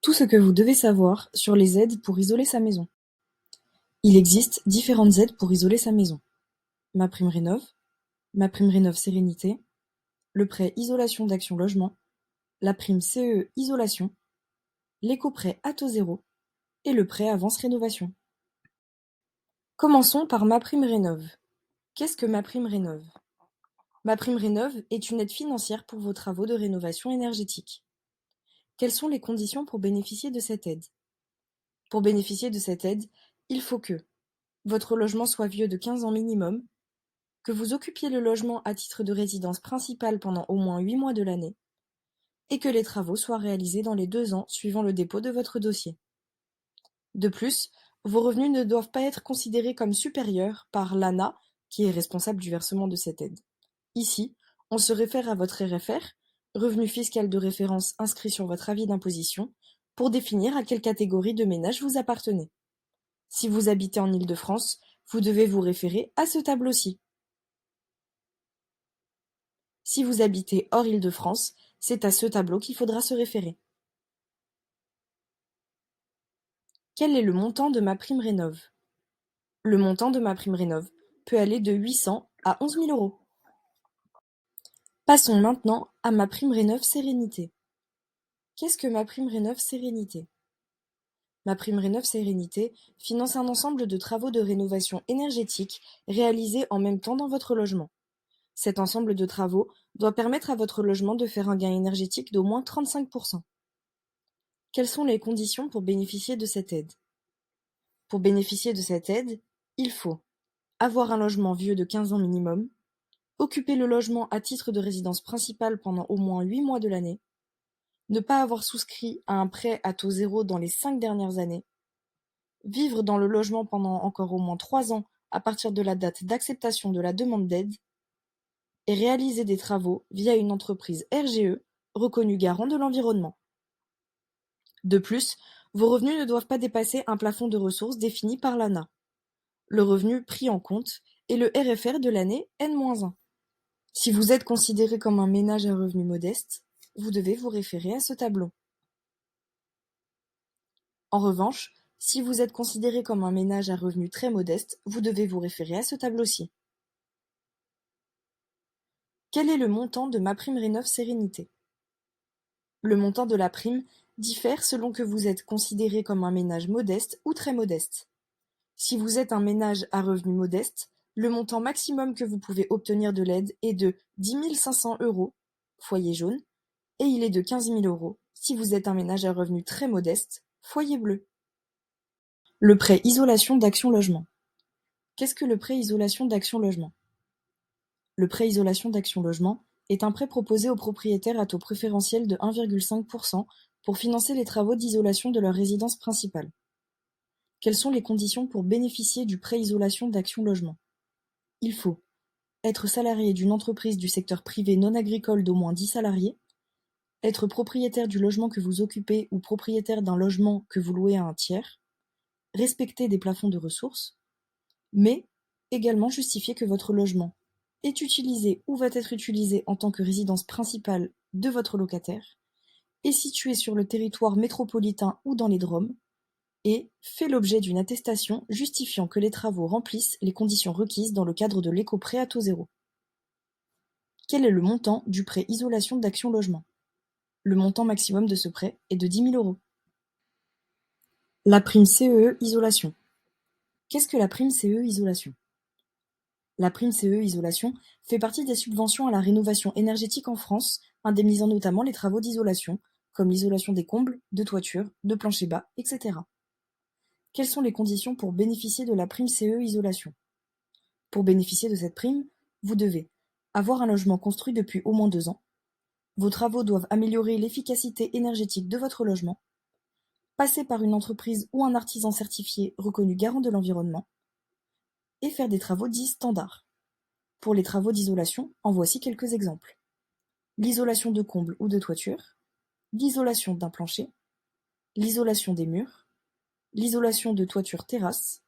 Tout ce que vous devez savoir sur les aides pour isoler sa maison. Il existe différentes aides pour isoler sa maison. MaPrimeRénov', MaPrimeRénov' Sérénité, le prêt Isolation d'Action Logement, la prime CE Isolation, l'éco-prêt à taux zéro et le prêt Avance Rénovation. Commençons par MaPrimeRénov'. Qu'est-ce que MaPrimeRénov'? MaPrimeRénov' est une aide financière pour vos travaux de rénovation énergétique. Quelles sont les conditions pour bénéficier de cette aide? Pour bénéficier de cette aide, il faut que votre logement soit vieux de 15 ans minimum, que vous occupiez le logement à titre de résidence principale pendant au moins 8 mois de l'année, et que les travaux soient réalisés dans les 2 ans suivant le dépôt de votre dossier. De plus, vos revenus ne doivent pas être considérés comme supérieurs par l'ANA, qui est responsable du versement de cette aide. Ici, on se réfère à votre RFR, revenu fiscal de référence inscrit sur votre avis d'imposition, pour définir à quelle catégorie de ménage vous appartenez. Si vous habitez en Île-de-France, vous devez vous référer à ce tableau-ci. Si vous habitez hors Île-de-France, c'est à ce tableau qu'il faudra se référer. Quel est le montant de MaPrimeRénov'? Le montant de MaPrimeRénov' peut aller de 800 à 11 000 euros. Passons maintenant à MaPrimeRénov' Sérénité. Qu'est-ce que MaPrimeRénov' Sérénité? MaPrimeRénov' Sérénité finance un ensemble de travaux de rénovation énergétique réalisés en même temps dans votre logement. Cet ensemble de travaux doit permettre à votre logement de faire un gain énergétique d'au moins 35%. Quelles sont les conditions pour bénéficier de cette aide? Pour bénéficier de cette aide, il faut avoir un logement vieux de 15 ans minimum, occuper le logement à titre de résidence principale pendant au moins 8 mois de l'année, ne pas avoir souscrit à un prêt à taux zéro dans les 5 dernières années, vivre dans le logement pendant encore au moins 3 ans à partir de la date d'acceptation de la demande d'aide, et réaliser des travaux via une entreprise RGE reconnue garant de l'environnement. De plus, vos revenus ne doivent pas dépasser un plafond de ressources défini par l'ANA. Le revenu pris en compte est le RFR de l'année N-1. Si vous êtes considéré comme un ménage à revenu modeste, vous devez vous référer à ce tableau. En revanche, si vous êtes considéré comme un ménage à revenu très modeste, vous devez vous référer à ce tableau-ci. Quel est le montant de MaPrimeRénov' Sérénité? Le montant de la prime diffère selon que vous êtes considéré comme un ménage modeste ou très modeste. Si vous êtes un ménage à revenu modeste, le montant maximum que vous pouvez obtenir de l'aide est de 10 500 euros, foyer jaune, et il est de 15 000 euros si vous êtes un ménage à revenu très modeste, foyer bleu. Le prêt Isolation d'Action Logement. Qu'est-ce que le prêt Isolation d'Action Logement? Le prêt Isolation d'Action Logement est un prêt proposé aux propriétaires à taux préférentiel de 1,5% pour financer les travaux d'isolation de leur résidence principale. Quelles sont les conditions pour bénéficier du prêt Isolation d'Action Logement? Il faut être salarié d'une entreprise du secteur privé non agricole d'au moins 10 salariés, être propriétaire du logement que vous occupez ou propriétaire d'un logement que vous louez à un tiers, respecter des plafonds de ressources, mais également justifier que votre logement est utilisé ou va être utilisé en tant que résidence principale de votre locataire, est situé sur le territoire métropolitain ou dans les DROM, et fait l'objet d'une attestation justifiant que les travaux remplissent les conditions requises dans le cadre de l'éco-prêt à taux zéro. Quel est le montant du prêt Isolation d'Action Logement? Le montant maximum de ce prêt est de 10 000 euros. La prime CE Isolation. Qu'est-ce que la prime CE Isolation? La prime CE Isolation fait partie des subventions à la rénovation énergétique en France, indemnisant notamment les travaux d'isolation, comme l'isolation des combles, de toitures, de planchers bas, etc. Quelles sont les conditions pour bénéficier de la prime CE Isolation? Pour bénéficier de cette prime, vous devez avoir un logement construit depuis au moins 2 ans, vos travaux doivent améliorer l'efficacité énergétique de votre logement, passer par une entreprise ou un artisan certifié reconnu garant de l'environnement, et faire des travaux dits standards. Pour les travaux d'isolation, en voici quelques exemples. L'isolation de combles ou de toiture, l'isolation d'un plancher, l'isolation des murs, l'isolation de toiture terrasse,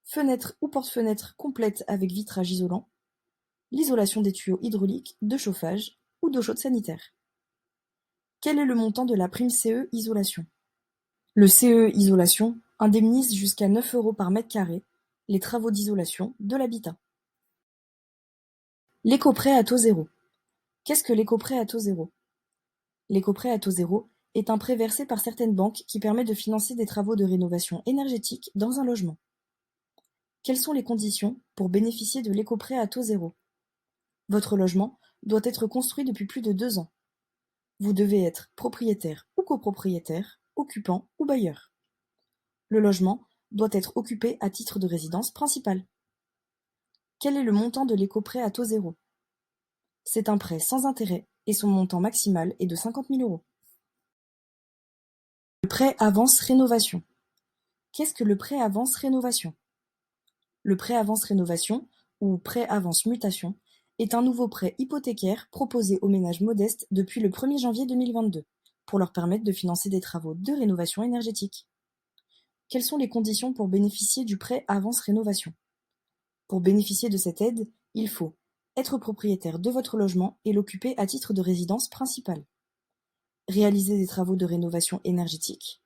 fenêtres ou porte-fenêtres complètes avec vitrage isolant, l'isolation des tuyaux hydrauliques, de chauffage ou d'eau chaude sanitaire. Quel est le montant de la prime CE Isolation? Le CE Isolation indemnise jusqu'à 9 € par mètre carré les travaux d'isolation de l'habitat. L'éco-prêt à taux zéro. Qu'est-ce que l'éco-prêt à taux zéro? L'éco-prêt à taux zéro est un prêt versé par certaines banques qui permet de financer des travaux de rénovation énergétique dans un logement. Quelles sont les conditions pour bénéficier de l'éco-prêt à taux zéro? Votre logement doit être construit depuis plus de 2 ans. Vous devez être propriétaire ou copropriétaire, occupant ou bailleur. Le logement doit être occupé à titre de résidence principale. Quel est le montant de l'éco-prêt à taux zéro? C'est un prêt sans intérêt et son montant maximal est de 50 000 €. Le prêt avance rénovation. Qu'est-ce que le prêt avance rénovation? Le prêt avance rénovation, ou prêt avance mutation, est un nouveau prêt hypothécaire proposé aux ménages modestes depuis le 1er janvier 2022 pour leur permettre de financer des travaux de rénovation énergétique. Quelles sont les conditions pour bénéficier du prêt avance rénovation? Pour bénéficier de cette aide, il faut être propriétaire de votre logement et l'occuper à titre de résidence principale, réaliser des travaux de rénovation énergétique,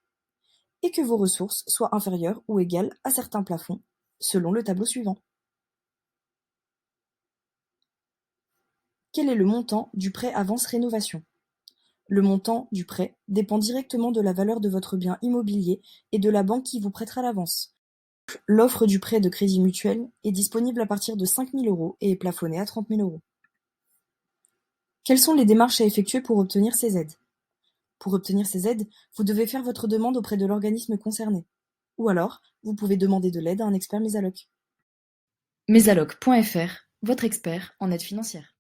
et que vos ressources soient inférieures ou égales à certains plafonds, selon le tableau suivant. Quel est le montant du prêt avance rénovation? Le montant du prêt dépend directement de la valeur de votre bien immobilier et de la banque qui vous prêtera l'avance. L'offre du prêt de Crédit Mutuel est disponible à partir de 5 000 € et est plafonnée à 30 000 €. Quelles sont les démarches à effectuer pour obtenir ces aides? Pour obtenir ces aides, vous devez faire votre demande auprès de l'organisme concerné. Ou alors, vous pouvez demander de l'aide à un expert Mesalloc. Mesalloc.fr, votre expert en aide financière.